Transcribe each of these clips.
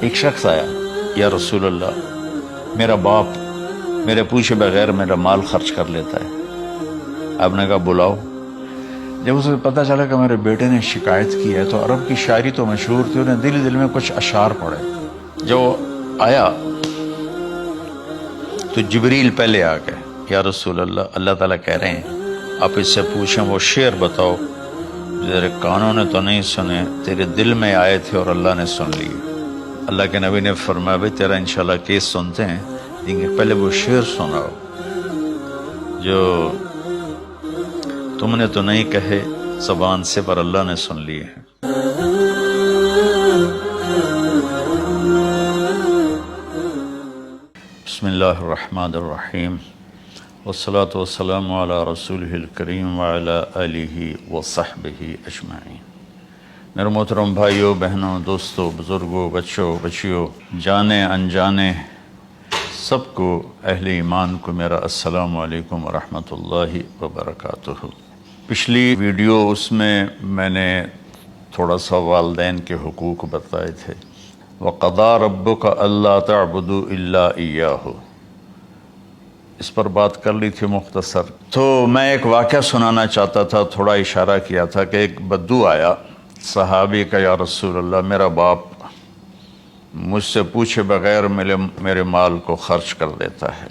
ایک شخص آیا، یا رسول اللہ میرا باپ میرے پوچھے بغیر میرا مال خرچ کر لیتا ہے۔ آپ نے کہا بلاؤ۔ جب اسے پتہ چلا کہ میرے بیٹے نے شکایت کی ہے تو عرب کی شاعری تو مشہور تھی، انہیں دل میں کچھ اشعار پڑے۔ جو آیا تو جبریل پہلے آ گئے، یا رسول اللہ اللہ تعالیٰ کہہ رہے ہیں آپ اس سے پوچھیں وہ شعر بتاؤ تیرے کانوں نے تو نہیں سنے، تیرے دل میں آئے تھے اور اللہ نے سن لیے۔ اللہ کے نبی نے فرمایا بھائی تیرا انشاءاللہ کیس سنتے ہیں، لیکن پہلے وہ شعر سناؤ جو تم نے تو نہیں کہے زبان سے پر اللہ نے سن لیے ہیں۔ بسم اللہ الرحمن الرحیم، والصلاة والسلام علی رسولہ الکریم وعلی آلہ وصحبہ اجمعین۔ میرے محترم بھائیوں، بہنوں، دوستوں، بزرگوں، بچوں، بچیوں، جانے انجانے سب کو، اہل ایمان کو میرا السلام علیکم ورحمۃ اللہ وبرکاتہ۔ پچھلی ویڈیو اس میں نے تھوڑا سا والدین کے حقوق بتائے تھے۔ وَقَضَىٰ رَبُّكَ أَلَّا تَعْبُدُوا إِلَّا إِيَّاهُ، اس پر بات کر لی تھی مختصر۔ تو میں ایک واقعہ سنانا چاہتا تھا، تھوڑا اشارہ کیا تھا کہ ایک بدو آیا صحابی کا، یا رسول اللہ میرا باپ مجھ سے پوچھے بغیر میرے مال کو خرچ کر دیتا ہے۔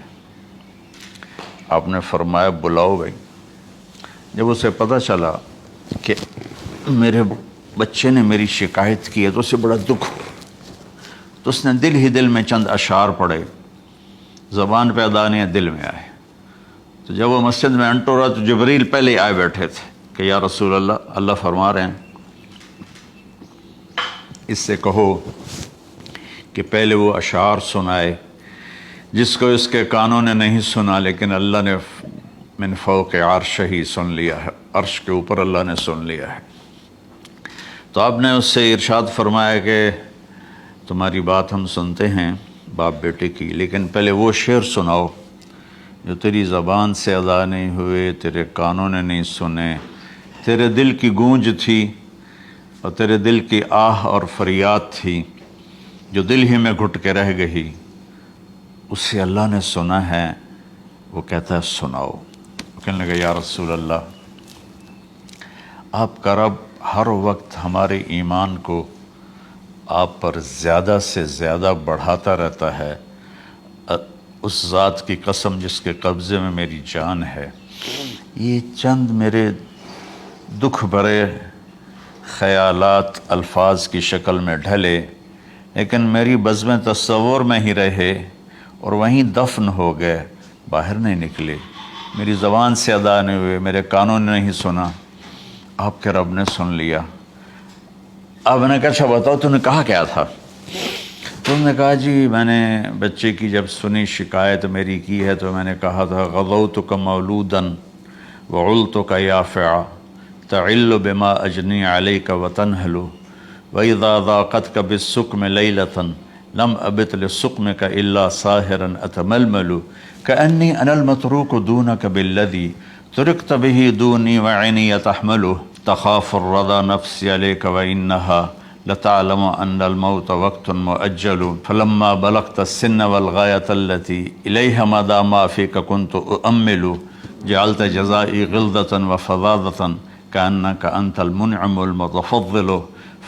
آپ نے فرمایا بلاؤ بھائی۔ جب اسے پتہ چلا کہ میرے بچے نے میری شکایت کی ہے تو اسے بڑا دکھ ہوا، تو اس نے دل ہی دل میں چند اشعار پڑھے، زبان پہ ادا نہیں، دل میں آئے۔ تو جب وہ مسجد میں انٹر ہوا تو جبریل پہلے آئے بیٹھے تھے کہ یا رسول اللہ اللہ فرما رہے ہیں اس سے کہو کہ پہلے وہ اشعار سنائے جس کو اس کے کانوں نے نہیں سنا، لیکن اللہ نے من فوق عرش ہی سن لیا ہے، عرش کے اوپر اللہ نے سن لیا ہے۔ تو آپ نے اس سے ارشاد فرمایا کہ تمہاری بات ہم سنتے ہیں باپ بیٹے کی، لیکن پہلے وہ شعر سناؤ جو تیری زبان سے ادا نہیں ہوئے، تیرے کانوں نے نہیں سنے، تیرے دل کی گونج تھی اور تیرے دل کی آہ اور فریاد تھی جو دل ہی میں گھٹ کے رہ گئی، اسے اللہ نے سنا ہے۔ وہ کہتا ہے سناؤ۔ کہنے لگا یا رسول اللہ آپ کا رب ہر وقت ہمارے ایمان کو آپ پر زیادہ سے زیادہ بڑھاتا رہتا ہے، اس ذات کی قسم جس کے قبضے میں میری جان ہے۔ یہ چند میرے دکھ بھرے خیالات الفاظ کی شکل میں ڈھلے، لیکن میری بزم تصور میں ہی رہے اور وہیں دفن ہو گئے، باہر نہیں نکلے، میری زبان سے ادا نہیں ہوئے، میرے کانوں نے نہیں سنا، آپ کے رب نے سن لیا۔ آپ نے کہا اچھا بتاؤ تو نے کہا کیا تھا؟ تو انہوں نے کہا جی میں نے بچے کی جب سنی شکایت میری کی ہے تو میں نے کہا تھا غضوتک مولودا وعلتک یافعا تعل بما اجنی علیک وتنہل وَإِذَا ذَاقَتْكَ بِالسُّقْمِ لَيْلَةً لَمْ أَبِتْ لِلسُّقْمِكَ إِلَّا سَاهِرًا أَتَمَلْمَلُ كَأَنِّي أَنَا الْمَتْرُوكُ دُونَكَ بِالَّذِي تُرِكْتَ بِهِ دُونِي وَعِنِي يَتَحْمَلُ تَخَافُ الرَّضَى نَفْسِي عَلَيْكَ وَإِنَّهَا لَتَعْلَمُ أَنَّ الْمَوْتَ وَقْتٌ مُؤَجَّلٌ فَلَمَّا بَلَغْتَ السِّنَّ وَالْغَايَةَ الَّتِي إِلَيْهَا مَدَى مَا فِيكَ كُنْتُ أُؤَمِّلُ جَعَلْتَ جَزَائِي غِلْظَةً وَفَظَاظَةً كَأَنَّكَ أَنْتَ الْمُنْعِمُ الْمُتَفَضِّلُ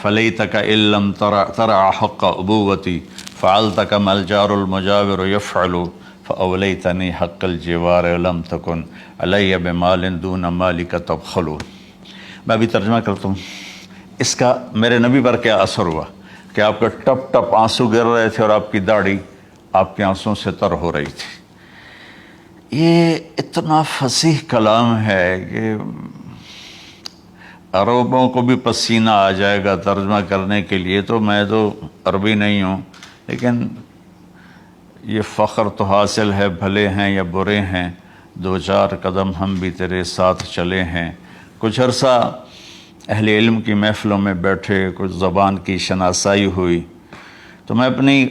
فَلَيْتَكَ إِن لَّمْ تَرَعْ حَقَّ أُبُوَّتِي فَعَلْتَ كَمَا الْجَارُ الْمُجَاوِرُ يَفْعَلُ فَأَوْلَيْتَنِي حَقَّ الْجِوَارِ وَلَمْ تَكُنْ عَلَيَّ بِمَالٍ دُونَ مَالِكَ تَبْخَلُ۔ میں بھی ترجمہ کرتا ہوں۔ اس کا میرے نبی پر کیا اثر ہوا کہ آپ کے ٹپ ٹپ آنسو گر رہے تھے اور آپ کی داڑھی آپ کے آنسوں سے تر ہو رہی تھی۔ یہ اتنا فصیح کلام ہے کہ عربوں کو بھی پسینہ آ جائے گا ترجمہ کرنے کے لیے، تو میں تو عربی نہیں ہوں، لیکن یہ فخر تو حاصل ہے، بھلے ہیں یا برے ہیں دو چار قدم ہم بھی تیرے ساتھ چلے ہیں۔ کچھ عرصہ اہل علم کی محفلوں میں بیٹھے، کچھ زبان کی شناسائی ہوئی، تو میں اپنی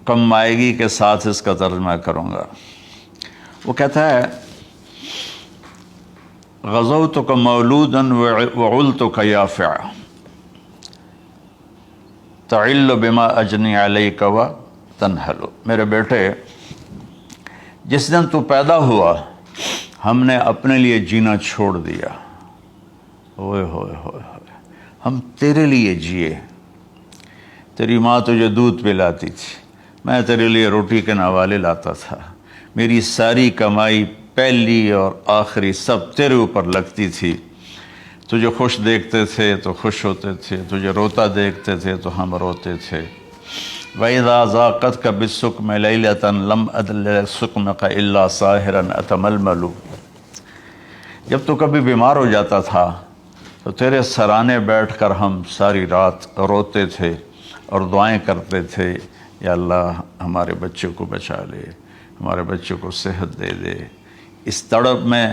کم مائگی کے ساتھ اس کا ترجمہ کروں گا۔ وہ کہتا ہے غزوتک مولودا وعلتک یافعا، تعل بما اجنی علیک و تنحل، میرے بیٹے جس دن تو پیدا ہوا ہم نے اپنے لیے جینا چھوڑ دیا، ہوئے ہوئے ہوئے ہوئے، ہم تیرے لیے جیے۔ تیری ماں تجھے دودھ پلاتی تھی، میں تیرے لیے روٹی کے نوالے لاتا تھا، میری ساری کمائی پہلی اور آخری سب تیرے اوپر لگتی تھی۔ تجھے خوش دیکھتے تھے تو خوش ہوتے تھے، تجھے روتا دیکھتے تھے تو ہم روتے تھے۔ وَإِذَا ذَاقَتْكَ بِالسُّقْمِ لَيْلَةً لَمْ أَدْلِ سُقْمَكَ إِلَّا سَاهِرًا أَتَمَلْمَلُ، جب تو کبھی بیمار ہو جاتا تھا تو تیرے سرانے بیٹھ کر ہم ساری رات روتے تھے اور دعائیں کرتے تھے، یا اللہ ہمارے بچوں کو بچا لے، ہمارے بچوں کو صحت دے دے۔ اس تڑپ میں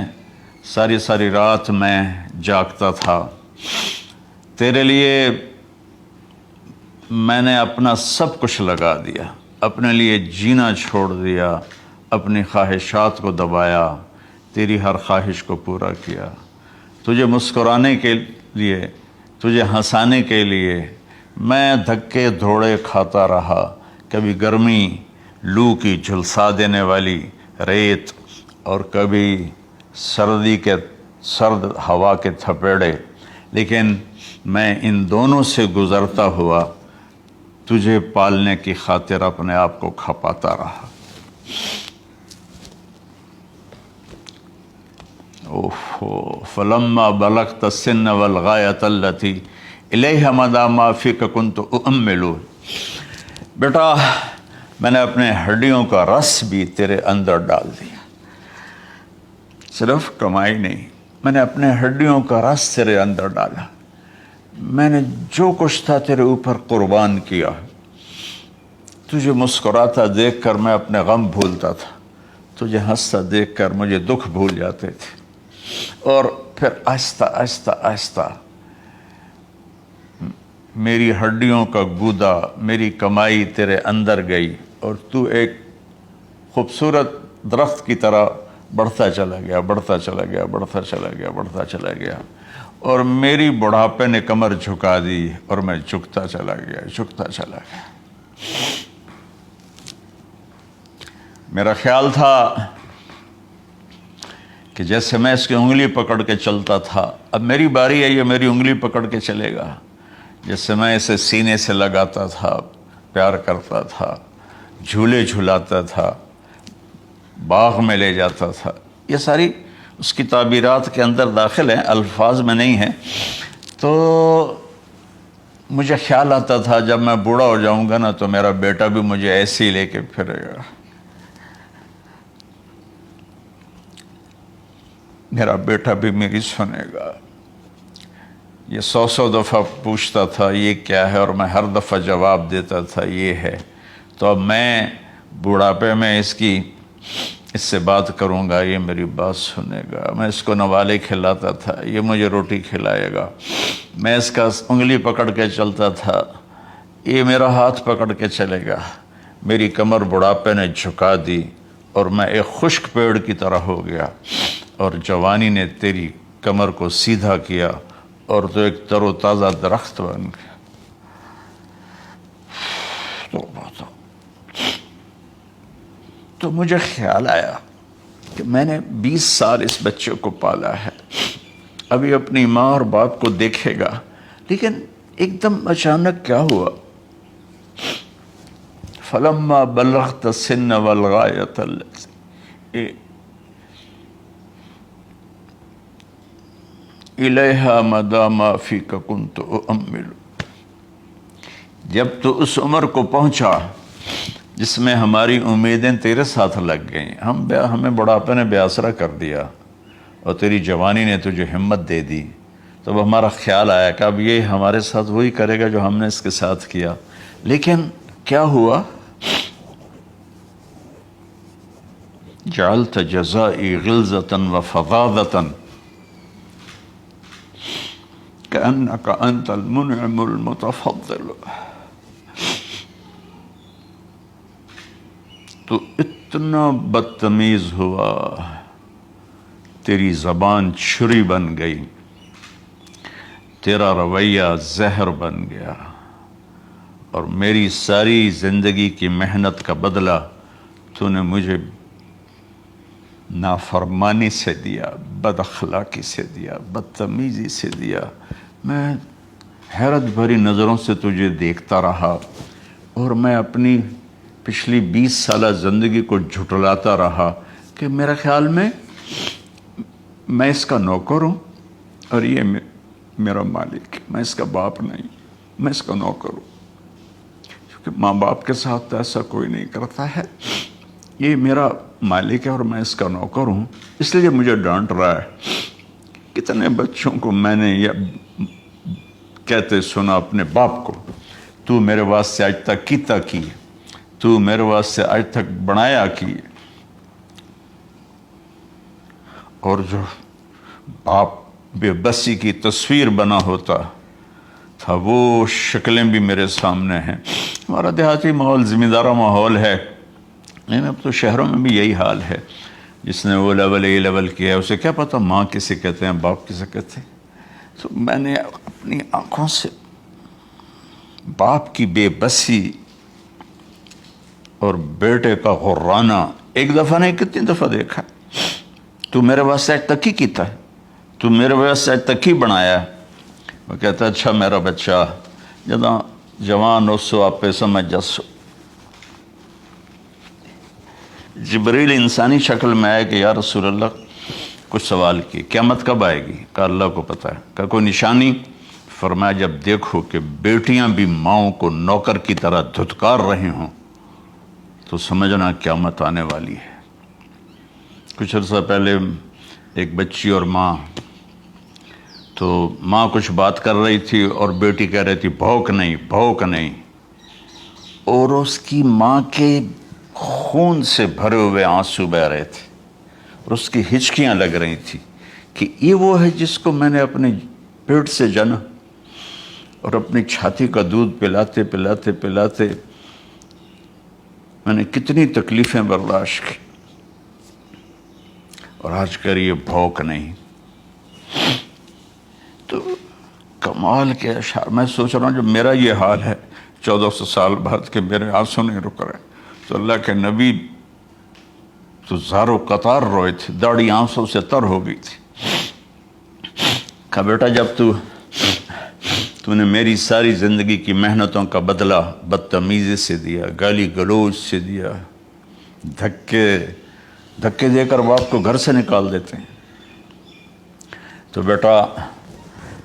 ساری ساری رات میں جاگتا تھا، تیرے لیے میں نے اپنا سب کچھ لگا دیا، اپنے لیے جینا چھوڑ دیا، اپنی خواہشات کو دبایا، تیری ہر خواہش کو پورا کیا، تجھے مسکرانے کے لیے، تجھے ہنسانے کے لیے میں دھکے دھوڑے کھاتا رہا، کبھی گرمی لو کی جھلسا دینے والی ریت اور کبھی سردی کے سرد ہوا کے تھپیڑے، لیکن میں ان دونوں سے گزرتا ہوا تجھے پالنے کی خاطر اپنے آپ کو کھپاتا رہا۔ فلما بلغت السن والغایۃ التی الیہ مدی ما فیک کنت اؤمل، بیٹا میں نے اپنے ہڈیوں کا رس بھی تیرے اندر ڈال دیا، صرف کمائی نہیں، میں نے اپنے ہڈیوں کا رس تیرے اندر ڈالا، میں نے جو کچھ تھا تیرے اوپر قربان کیا۔ تجھے مسکراتا دیکھ کر میں اپنے غم بھولتا تھا، تجھے ہنستا دیکھ کر مجھے دکھ بھول جاتے تھے، اور پھر آہستہ آہستہ آہستہ میری ہڈیوں کا گودا، میری کمائی تیرے اندر گئی، اور تو ایک خوبصورت درخت کی طرح بڑھتا چلا گیا، بڑھتا چلا گیا، بڑھتا چلا گیا، بڑھتا چلا گیا، اور میری بڑھاپے نے کمر جھکا دی اور میں جھکتا چلا گیا، جھکتا چلا گیا۔ میرا خیال تھا کہ جیسے میں اس کی انگلی پکڑ کے چلتا تھا، اب میری باری ہے، یہ میری انگلی پکڑ کے چلے گا، جیسے میں اسے سینے سے لگاتا تھا، پیار کرتا تھا، جھولے جھلاتا تھا، باغ میں لے جاتا تھا، یہ ساری اس کی تعبیرات کے اندر داخل ہیں، الفاظ میں نہیں ہیں۔ تو مجھے خیال آتا تھا جب میں بوڑھا ہو جاؤں گا نا تو میرا بیٹا بھی مجھے ایسے ہی لے کے پھرے گا، میرا بیٹا بھی میری سنے گا۔ یہ 100 دفعہ پوچھتا تھا یہ کیا ہے، اور میں ہر دفعہ جواب دیتا تھا یہ ہے۔ تو اب میں بوڑھاپے میں اس سے بات کروں گا، یہ میری بات سنے گا، میں اس کو نوالے کھلاتا تھا، یہ مجھے روٹی کھلائے گا، میں اس کا انگلی پکڑ کے چلتا تھا، یہ میرا ہاتھ پکڑ کے چلے گا۔ میری کمر بڑھاپے نے جھکا دی اور میں ایک خشک پیڑ کی طرح ہو گیا، اور جوانی نے تیری کمر کو سیدھا کیا اور تو ایک تر و تازہ درخت بن گیا۔ تو مجھے خیال آیا کہ میں نے 20 سال اس بچے کو پالا ہے، ابھی اپنی ماں اور باپ کو دیکھے گا، لیکن ایک دم اچانک کیا ہوا، فلما بلغت السن والغایۃ التی الیہا مدی ما فیک کنت اؤمل، جب تو اس عمر کو پہنچا جس میں ہماری امیدیں تیرے ساتھ لگ گئیں، ہمیں بڑھاپے نے بے آسرا کر دیا اور تیری جوانی نے تجھے ہمت دے دی، تب ہمارا خیال آیا کہ اب یہ ہمارے ساتھ وہی کرے گا جو ہم نے اس کے ساتھ کیا۔ لیکن کیا ہوا، جعلت جزائی غلظۃ وفظاظۃ کأنک انت المنعم المتفضل، تو اتنا بدتمیز ہوا، تیری زبان چھری بن گئی، تیرا رویہ زہر بن گیا، اور میری ساری زندگی کی محنت کا بدلہ تو نے مجھے نافرمانی سے دیا، بد اخلاقی سے دیا، بدتمیزی سے دیا۔ میں حیرت بھری نظروں سے تجھے دیکھتا رہا اور میں اپنی پچھلی 20 سالہ زندگی کو جھٹلاتا رہا کہ میرے خیال میں اس کا نوکر ہوں اور یہ میرا مالک، میں اس کا باپ نہیں، میں اس کا نوکر ہوں، کیونکہ ماں باپ کے ساتھ ایسا کوئی نہیں کرتا ہے، یہ میرا مالک ہے اور میں اس کا نوکر ہوں، اس لیے مجھے ڈانٹ رہا ہے۔ کتنے بچوں کو میں نے یہ کہتے سنا اپنے باپ کو، تو میرے واسطے آج تک کیتا کی، تو میرے واسطے آج تک بنایا کی، اور جو باپ بے بسی کی تصویر بنا ہوتا تھا وہ شکلیں بھی میرے سامنے ہیں۔ ہمارا دیہاتی ماحول زمیں دارہ ماحول ہے، لیکن اب تو شہروں میں بھی یہی حال ہے۔ جس نے وہ لیول اے لیول کیا ہے اسے کیا پتہ ماں کسے کہتے ہیں، باپ کسے کہتے ہیں۔ تو میں نے اپنی آنکھوں سے باپ کی بے بسی اور بیٹے کا غرانہ ایک دفعہ نہیں کتنی دفعہ دیکھا۔ تو میرے واسطے آج تک ہی کیتا ہے، تو میرے واسطے آج تک ہی بنایا ہے۔ وہ کہتا ہے اچھا میرا بچہ جداں جوان ہو سو آپ پہ سمجھ جسو۔ جبریل انسانی شکل میں آئے کہ یا رسول اللہ کچھ سوال کی، قیامت کب آئے گی؟ کہا اللہ کو پتہ ہے۔ کہا کوئی نشانی؟ فرمایا جب دیکھو کہ بیٹیاں بھی ماؤں کو نوکر کی طرح دھتکار رہی ہوں تو سمجھنا قیامت آنے والی ہے۔ کچھ عرصہ پہلے ایک بچی اور ماں، تو ماں کچھ بات کر رہی تھی اور بیٹی کہہ رہی تھی بھوک نہیں بھوک نہیں، اور اس کی ماں کے خون سے بھرے ہوئے آنسو بہہ رہے تھے اور اس کی ہچکیاں لگ رہی تھی کہ یہ وہ ہے جس کو میں نے اپنے پیٹ سے جنا اور اپنی چھاتی کا دودھ پلاتے پلاتے پلاتے میں نے کتنی تکلیفیں برداشت کی، اور آج کر یہ بھوک نہیں۔ تو کمال کے اشعار میں سوچ رہا ہوں جب میرا یہ حال ہے 1400 سال بعد کہ میرے آنسو نہیں رک رہے، تو اللہ کے نبی تو زارو قطار روئے تھے، داڑھی آنسوں سے تر ہو گئی تھی۔ کہا بیٹا جب تو نے میری ساری زندگی کی محنتوں کا بدلہ بدتمیزی سے دیا، گالی گلوچ سے دیا، دھکے دے کر باپ کو گھر سے نکال دیتے ہیں، تو بیٹا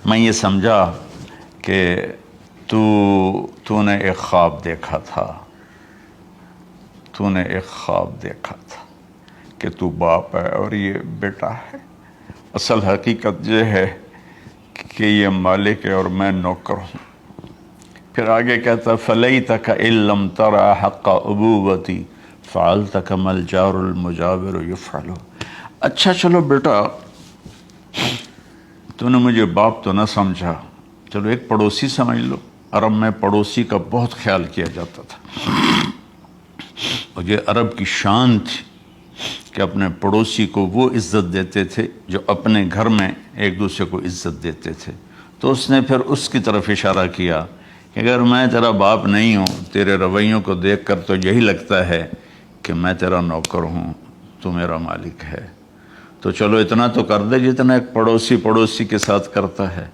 میں یہ سمجھا کہ تو نے ایک خواب دیکھا تھا، تو نے ایک خواب دیکھا تھا کہ تو باپ ہے اور یہ بیٹا ہے۔ اصل حقیقت یہ ہے کہ یہ مالک ہے اور میں نوکر ہوں۔ پھر آگے کہتا فَلَيْتَكَ إِن لَّمْ تَرَ حَقَّ أُبُوَّتِي فَعَلْتَ كَمَا الْجَارُ الْمُجَاوِرُ يَفْعَلُ۔ اچھا چلو بیٹا تو نے مجھے باپ تو نہ سمجھا، چلو ایک پڑوسی سمجھ لو۔ عرب میں پڑوسی کا بہت خیال کیا جاتا تھا، اور یہ عرب کی شان تھی کہ اپنے پڑوسی کو وہ عزت دیتے تھے جو اپنے گھر میں ایک دوسرے کو عزت دیتے تھے۔ تو اس نے پھر اس کی طرف اشارہ کیا کہ اگر میں تیرا باپ نہیں ہوں، تیرے رویوں کو دیکھ کر تو یہی لگتا ہے کہ میں تیرا نوکر ہوں، تو میرا مالک ہے، تو چلو اتنا تو کر دے جتنا ایک پڑوسی کے ساتھ کرتا ہے۔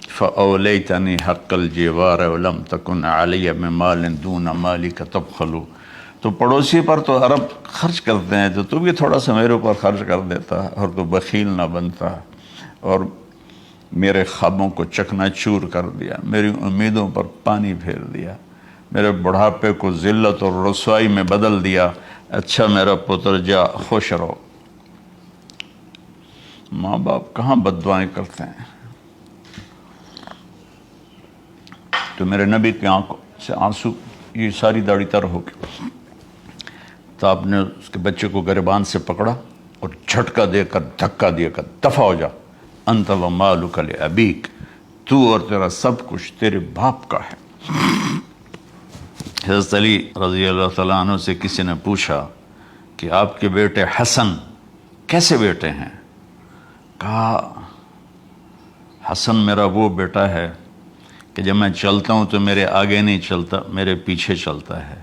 فَأَوْلَيْتَنِي حَقَّ الْجِوَارِ وَلَمْ تَكُنْ عَلَيَّ مِنْ دُونَ مَالِكَ تَبْخَلُ۔ تو پڑوسی پر تو عرب خرچ کرتے ہیں، تو بھی تھوڑا سا میرے اوپر خرچ کر دیتا اور تو بخیل نہ بنتا، اور میرے خوابوں کو چکنا چور کر دیا، میری امیدوں پر پانی پھیر دیا، میرے بڑھاپے کو ذلت اور رسوائی میں بدل دیا۔ اچھا میرا پتر جا خوش رہو۔ ماں باپ کہاں بد دعائیں کرتے ہیں۔ تو میرے نبی کی آنکھوں سے آنسو، یہ ساری داڑھی تر ہو گئی، تو آپ نے اس کے بچے کو گریبان سے پکڑا اور جھٹکا دے کر دھکا دے کر دفع ہو جا، انت و مالک لابیک، تو اور تیرا سب کچھ تیرے باپ کا ہے۔ حضرت علی رضی اللہ تعالیٰ عنہ سے کسی نے پوچھا کہ آپ کے بیٹے حسن کیسے بیٹے ہیں؟ کہا حسن میرا وہ بیٹا ہے کہ جب میں چلتا ہوں تو میرے آگے نہیں چلتا، میرے پیچھے چلتا ہے۔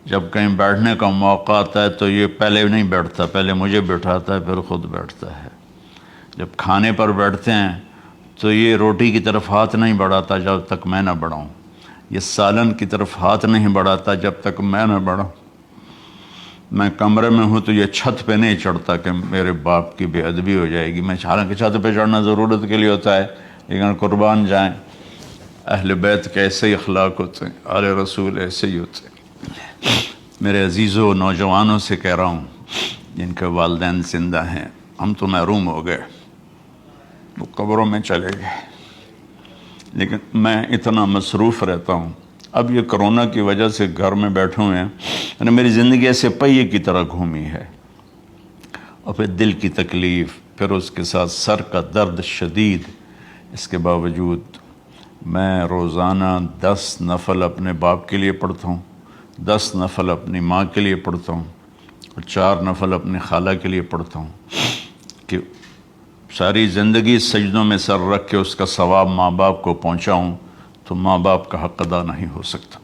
جب کہیں بیٹھنے کا موقع آتا ہے تو یہ پہلے نہیں بیٹھتا، پہلے مجھے بٹھاتا ہے پھر خود بیٹھتا ہے۔ جب کھانے پر بیٹھتے ہیں تو یہ روٹی کی طرف ہاتھ نہیں بڑھاتا جب تک میں نہ بڑھاؤں، یہ سالن کی طرف ہاتھ نہیں بڑھاتا جب تک میں نہ بڑھاؤں۔ میں کمرے میں ہوں تو یہ چھت پہ نہیں چڑھتا کہ میرے باپ کی بے ادبی ہو جائے گی۔ میں حالانکہ چھت پہ چڑھنا ضرورت کے لیے ہوتا ہے، لیکن قربان جائیں اہل بیت کے ایسے ہی اخلاق ہوتے ہیں، آل رسول ایسے ہی ہوتے ہیں۔ میرے عزیزوں، نوجوانوں سے کہہ رہا ہوں جن کے والدین زندہ ہیں، ہم تو محروم ہو گئے، وہ قبروں میں چلے گئے، لیکن میں اتنا مصروف رہتا ہوں۔ اب یہ کرونا کی وجہ سے گھر میں بیٹھے ہوئے ہیں، یعنی میری زندگی ایسے پہیے کی طرح گھومی ہے، اور پھر دل کی تکلیف، پھر اس کے ساتھ سر کا درد شدید۔ اس کے باوجود میں روزانہ 10 نفل اپنے باپ کے لیے پڑھتا ہوں، 10 نفل اپنی ماں کے لیے پڑھتا ہوں، اور 4 نفل اپنی خالہ کے لیے پڑھتا ہوں، کہ ساری زندگی سجدوں میں سر رکھ کے اس کا ثواب ماں باپ کو پہنچاؤں، تو ماں باپ کا حق ادا نہیں ہو سکتا۔